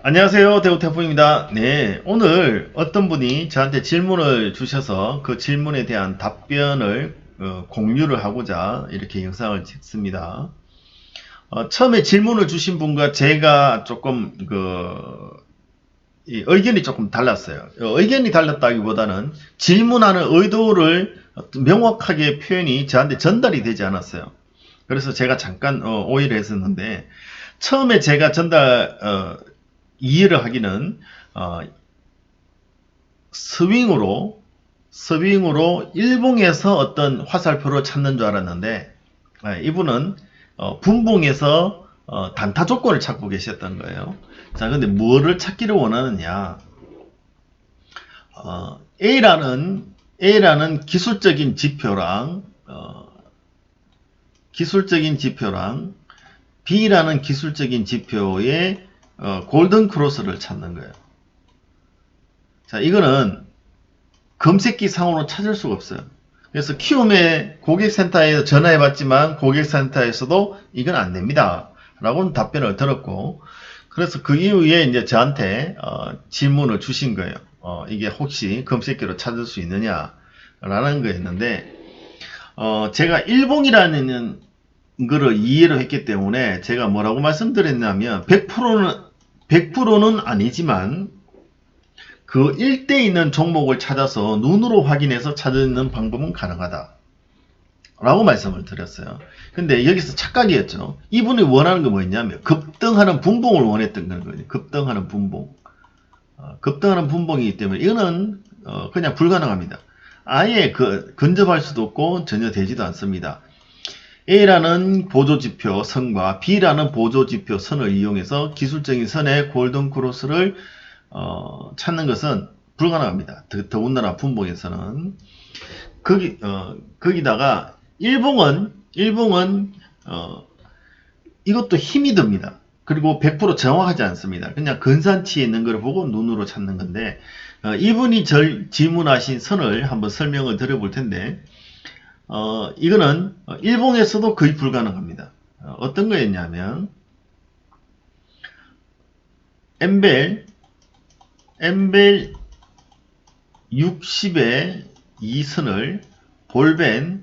안녕하세요. 대우태풍입니다. 네, 오늘 어떤 분이 저한테 질문을 주셔서 그 질문에 대한 답변을 공유를 하고자 이렇게 영상을 찍습니다. 처음에 질문을 주신 분과 제가 조금 이 의견이 조금 달랐어요. 의견이 달랐다기보다는 질문하는 의도를 명확하게 표현이 저한테 전달이 되지 않았어요. 그래서 제가 잠깐 오해를 했었는데, 처음에 제가 이해를 하기는 스윙으로 일봉에서 어떤 화살표를 찾는 줄 알았는데, 이분은 분봉에서 단타 조건을 찾고 계셨던 거예요. 자, 근데 뭐를 찾기를 원하느냐? A라는 기술적인 지표랑 B라는 기술적인 지표의 골든 크로스를 찾는 거예요. 자, 이거는 검색기 상으로 찾을 수가 없어요. 그래서 키움의 고객센터에 전화해 봤지만 고객센터에서도 이건 안 됩니다 라고 답변을 들었고, 그래서 그 이후에 이제 저한테 질문을 주신 거예요. 이게 혹시 검색기로 찾을 수 있느냐 라는 거였는데, 제가 일봉이라는 거를 이해를 했기 때문에 제가 뭐라고 말씀드렸냐면 100%는 아니지만 그 일대에 있는 종목을 찾아서 눈으로 확인해서 찾는 방법은 가능하다 라고 말씀을 드렸어요. 근데 여기서 착각이었죠. 이분이 원하는 게 뭐였냐면 급등하는 분봉을 원했던 거예요. 급등하는 분봉. 급등하는 분봉이기 때문에 이거는 그냥 불가능합니다. 아예 근접할 수도 없고 전혀 되지도 않습니다. A라는 보조지표 선과 B라는 보조지표 선을 이용해서 기술적인 선의 골든 크로스를 찾는 것은 불가능합니다. 더군다나 분봉에서는. 거기다가 일봉은 이것도 힘이 듭니다. 그리고 100% 정확하지 않습니다. 그냥 근산치에 있는 걸 보고 눈으로 찾는 건데, 이분이 질문하신 선을 한번 설명을 드려볼 텐데, 이거는 일봉에서도 거의 불가능합니다. 어떤 거였냐면 엠벨 60의 이 선을 볼벤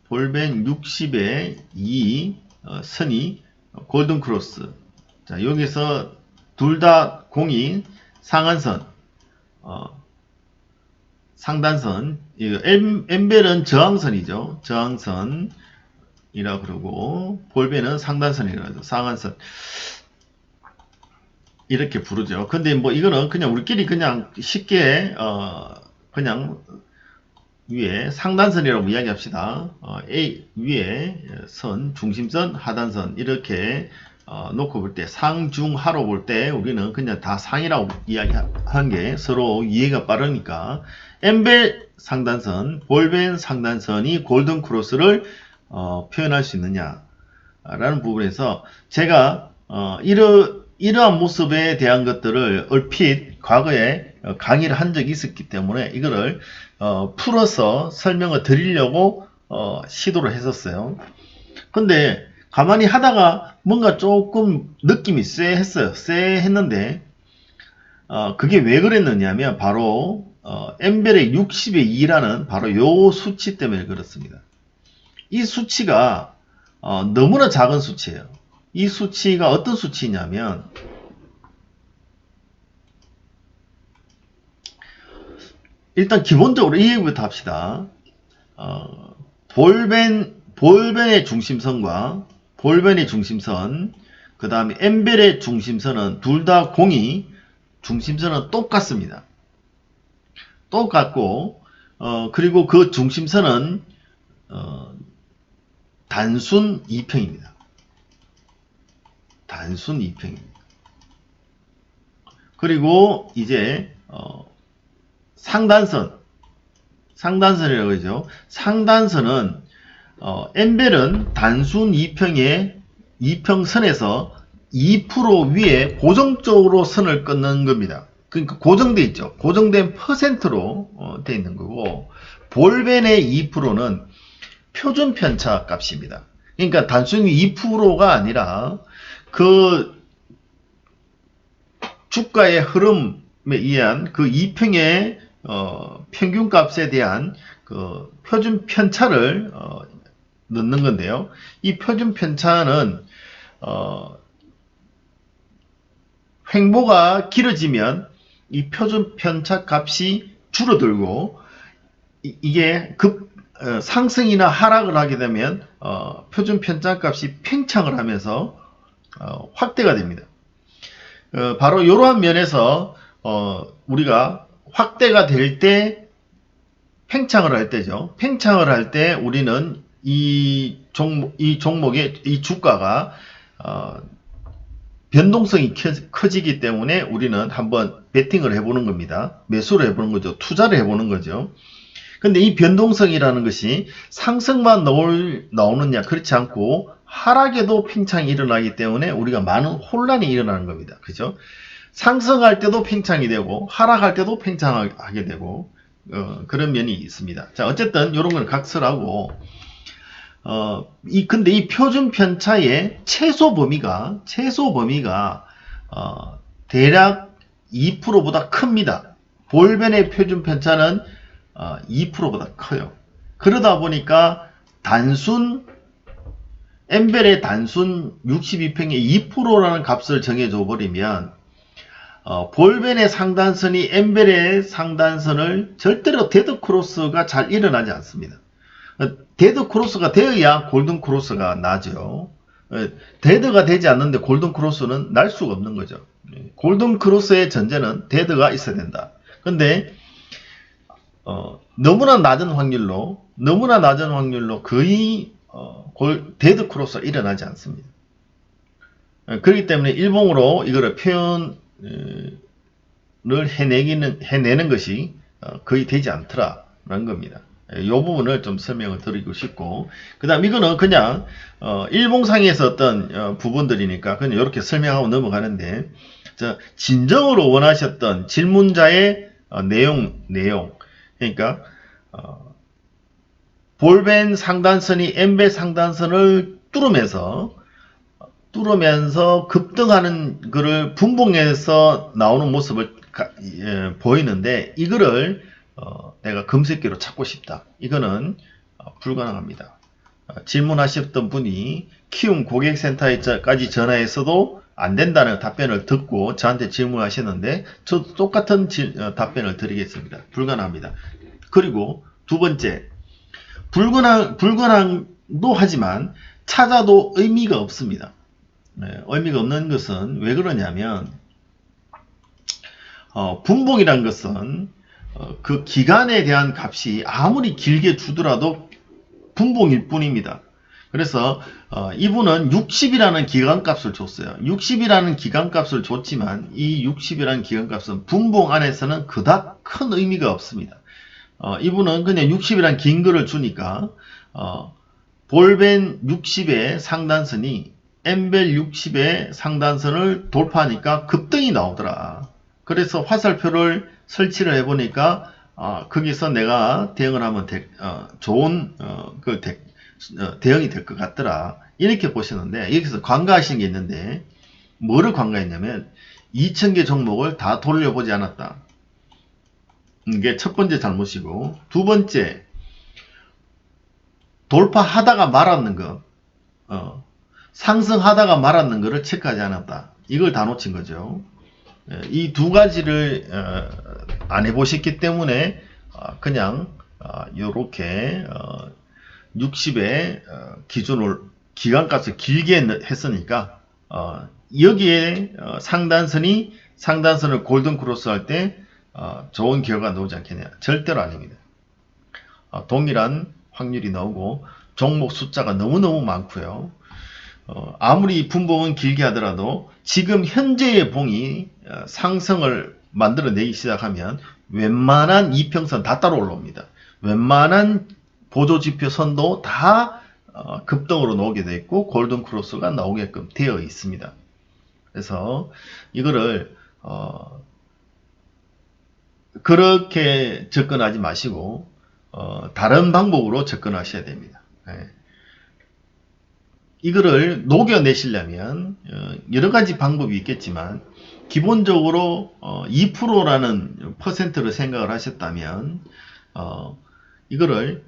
60의 이 선이 골든 크로스. 자, 여기서 둘 다 공이 상한선, 상단선, 엠벨은 저항선이죠. 저항선이라 그러고 볼벤은 상단선이라 하죠. 상한선. 이렇게 부르죠. 근데 뭐 이거는 그냥 우리끼리 그냥 쉽게 그냥 위에 상단선이라고 이야기합시다. A 위에 선, 중심선, 하단선 이렇게 놓고 볼 때, 상중하로 볼 때 우리는 그냥 다 상이라고 이야기한 게 서로 이해가 빠르니까 엠벨 상단선, 볼벤 상단선이 골든 크로스를 표현할 수 있느냐 라는 부분에서 제가 이러한 모습에 대한 것들을 얼핏 과거에 강의를 한 적이 있었기 때문에 이거를 풀어서 설명을 드리려고 시도를 했었어요. 근데 가만히 하다가 뭔가 조금 느낌이 쎄했는데 그게 왜 그랬느냐면 바로 엠벨의 60의 2라는 바로 요 수치 때문에 그렇습니다. 이 수치가 너무나 작은 수치예요. 이 수치가 어떤 수치냐면 일단 기본적으로 이 얘기부터 합시다. 볼벤의 중심선과 볼벤의 중심선, 그 다음에 엠벨의 중심선은 둘 다 공이 중심선은 똑같습니다. 똑같고 그리고 그 중심선은 단순 2평입니다. 단순 2평입니다. 그리고 이제 상단선이라고 하죠. 상단선은 엠벨은 단순 2평의 2평선에서 2% 위에 고정적으로 선을 끊는 겁니다. 그러니까 고정돼 있죠. 고정된 퍼센트로 돼 있는 거고, 볼벤의 2%는 표준 편차 값입니다. 그러니까 단순히 2%가 아니라 그 주가의 흐름에 의한 그 이평의 평균값에 대한 그 표준 편차를 넣는 건데요. 이 표준 편차는 횡보가 길어지면 이 표준 편차 값이 줄어들고 이게 상승이나 하락을 하게 되면 표준 편차 값이 팽창을 하면서 확대가 됩니다. 바로 이러한 면에서 우리가 확대가 될 때 팽창을 할 때죠. 팽창을 할 때 우리는 이 종목의 이 주가가 변동성이 커지기 때문에 우리는 한번 베팅을 해보는 겁니다. 매수를 해보는 거죠. 투자를 해보는 거죠. 근데 이 변동성이라는 것이 상승만 나오느냐 그렇지 않고 하락에도 팽창이 일어나기 때문에 우리가 많은 혼란이 일어나는 겁니다. 그죠? 상승할 때도 팽창이 되고 하락할 때도 팽창하게 되고 그런 면이 있습니다. 자, 어쨌든 이런 걸 각설하고 근데 이 표준 편차의 최소 범위가 대략 2%보다 큽니다. 볼벤의 표준 편차는 2%보다 커요. 그러다 보니까 엠벨의 단순 62평에 2%라는 값을 정해줘 버리면 볼벤의 상단선이 엠벨의 상단선을 절대로 데드 크로스가 잘 일어나지 않습니다. 데드 크로스가 되어야 골든 크로스가 나죠. 데드가 되지 않는데 골든 크로스는 날 수가 없는 거죠. 골든 크로스의 전제는 데드가 있어야 된다. 근데 너무나 낮은 확률로 거의 데드 크로스가 일어나지 않습니다. 그렇기 때문에 일봉으로 이거를 표현을 해내는 것이 거의 되지 않더라라는 겁니다. 이 부분을 좀 설명을 드리고 싶고, 그 다음 이거는 그냥 일봉상에서 어떤 부분들이니까 그냥 이렇게 설명하고 넘어가는데, 진정으로 원하셨던 질문자의 내용 그러니까 볼벤 상단선이 엠벨 상단선을 뚫으면서 급등하는 것을 분봉에서 나오는 모습을 보이는데, 이거를 내가 검색기로 찾고 싶다. 이거는 불가능합니다. 질문하셨던 분이 키움 고객센터에까지 전화해서도 안 된다는 답변을 듣고 저한테 질문하셨는데, 저도 똑같은 답변을 드리겠습니다. 불가능합니다. 그리고 두 번째, 불가능도 하지만 찾아도 의미가 없습니다. 의미가 없는 것은 왜 그러냐면, 분봉이란 것은 그 기간에 대한 값이 아무리 길게 주더라도 분봉일 뿐입니다. 그래서 이분은 60이라는 기간값을 줬어요. 60이라는 기간값을 줬지만 이 60이라는 기간값은 분봉 안에서는 그닥 큰 의미가 없습니다. 이분은 그냥 60이라는 긴 거를 주니까 볼벤 60의 상단선이 엠벨 60의 상단선을 돌파하니까 급등이 나오더라. 그래서 화살표를 설치를 해보니까 거기서 내가 대응을 하면 좋은 대응이 될 것 같더라. 이렇게 보시는데, 여기서 관가하신 게 있는데, 뭐를 관가했냐면 2000개 종목을 다 돌려보지 않았다. 이게 첫 번째 잘못이고, 두 번째, 돌파하다가 말았는 거, 상승하다가 말았는 거를 체크하지 않았다. 이걸 다 놓친 거죠. 이 두 가지를 안 해보셨기 때문에 그냥 요렇게 60의 기준을 기간값을 길게 했으니까 여기에 상단선을 골든 크로스 할 때 좋은 결과가 나오지 않겠냐. 절대로 아닙니다. 동일한 확률이 나오고 종목 숫자가 너무너무 많고요. 아무리 분봉은 길게 하더라도 지금 현재의 봉이 상승을 만들어내기 시작하면 웬만한 이평선 다 따라 올라옵니다. 웬만한 보조지표 선도 다 급등으로 나오게 되어 있고 골든 크로스가 나오게끔 되어 있습니다. 그래서 이거를 그렇게 접근하지 마시고 다른 방법으로 접근하셔야 됩니다. 이거를 녹여내시려면 여러 가지 방법이 있겠지만 기본적으로 2%라는 퍼센트를 생각을 하셨다면 이거를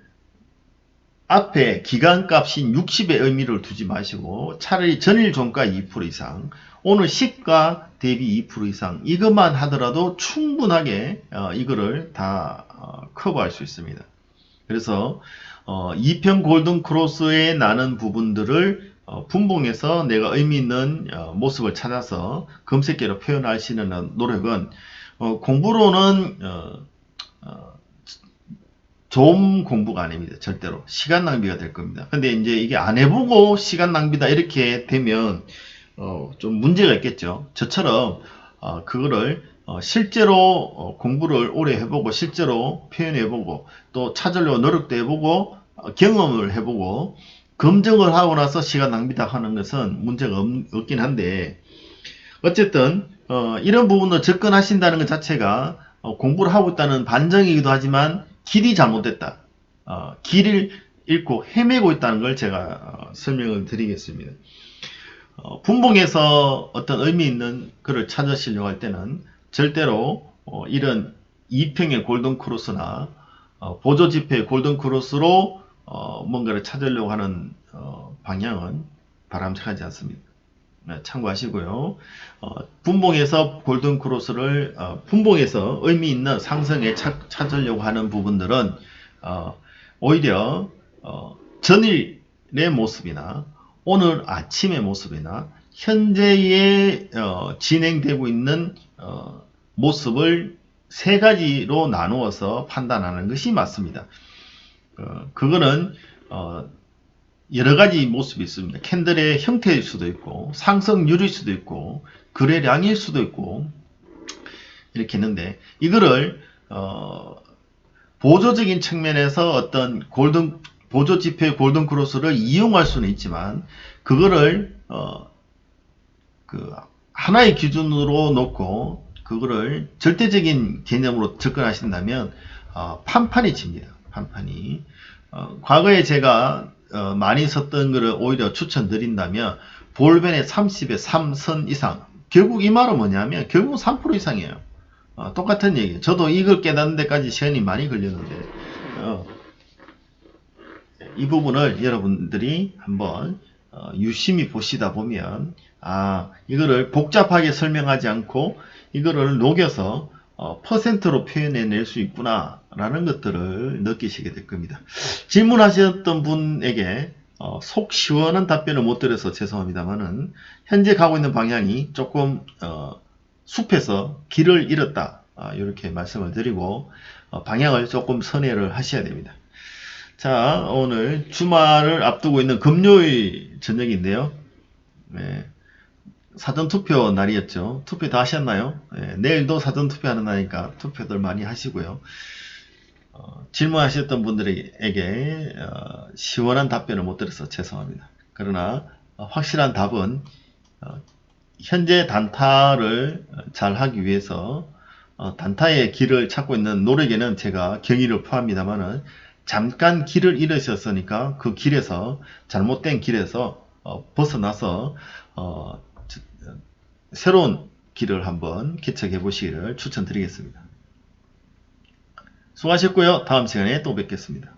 앞에 기간값인 60의 의미를 두지 마시고 차라리 전일 종가 2% 이상, 오늘 시가 대비 2% 이상 이것만 하더라도 충분하게 이거를 다 커버할 수 있습니다. 그래서 2편 골든 크로스에 나는 부분들을 분봉해서 내가 의미 있는 모습을 찾아서 검색계로 표현하시는 노력은 공부로는 좋은 공부가 아닙니다. 절대로. 시간 낭비가 될 겁니다. 근데 이제 이게 안 해보고 시간 낭비다 이렇게 되면 좀 문제가 있겠죠. 저처럼 그거를 실제로 공부를 오래 해보고 실제로 표현해보고 또 찾으려고 노력도 해보고 경험을 해보고 검증을 하고 나서 시간 낭비다 하는 것은 문제가 없긴 한데 어쨌든 이런 부분을 접근하신다는 것 자체가 공부를 하고 있다는 반증이기도 하지만 길이 잘못됐다. 길을 잃고 헤매고 있다는 걸 제가 설명을 드리겠습니다. 분봉에서 어떤 의미 있는 글을 찾으시려고 할 때는 절대로 이런 2평의 골든 크로스나 보조 지표의 골든 크로스로 뭔가를 찾으려고 하는 방향은 바람직하지 않습니다. 참고하시고요. 분봉에서 골든 크로스를 분봉에서 의미 있는 상승에 찾으려고 하는 부분들은 오히려 전일의 모습이나 오늘 아침의 모습이나 현재에 진행되고 있는 모습을 세 가지로 나누어서 판단하는 것이 맞습니다. 그거는 여러 가지 모습이 있습니다. 캔들의 형태일 수도 있고 상승률일 수도 있고 거래량일 수도 있고 이렇게 있는데 이거를 보조적인 측면에서 어떤 보조 지표의 골든 크로스를 이용할 수는 있지만 그거를 하나의 기준으로 놓고 그거를 절대적인 개념으로 접근하신다면 판판이 칩니다. 판판이. 과거에 제가 많이 썼던 것을 오히려 추천드린다면 볼벤의 30의 3선 이상, 결국 이 말은 뭐냐면 결국 3% 이상이에요. 똑같은 얘기예요. 저도 이걸 깨닫는 데까지 시간이 많이 걸렸는데 이 부분을 여러분들이 한번 유심히 보시다 보면 이거를 복잡하게 설명하지 않고 이거를 녹여서 퍼센트로 표현해낼 수 있구나 라는 것들을 느끼시게 될 겁니다. 질문하셨던 분에게 속 시원한 답변을 못 드려서 죄송합니다만은 현재 가고 있는 방향이 조금 숲에서 길을 잃었다 이렇게 말씀을 드리고 방향을 조금 선회를 하셔야 됩니다. 자, 오늘 주말을 앞두고 있는 금요일 저녁인데요. 네. 사전투표 날이었죠. 투표 다 하셨나요? 네, 내일도 사전투표 하는 날이니까 투표들 많이 하시고요. 질문하셨던 분들에게 시원한 답변을 못 드려서 죄송합니다. 그러나 확실한 답은 현재 단타를 잘 하기 위해서 단타의 길을 찾고 있는 노력에는 제가 경의를 표합니다만은 잠깐 길을 잃으셨으니까 그 길에서 잘못된 길에서 벗어나서 새로운 길을 한번 개척해 보시기를 추천드리겠습니다. 수고하셨고요. 다음 시간에 또 뵙겠습니다.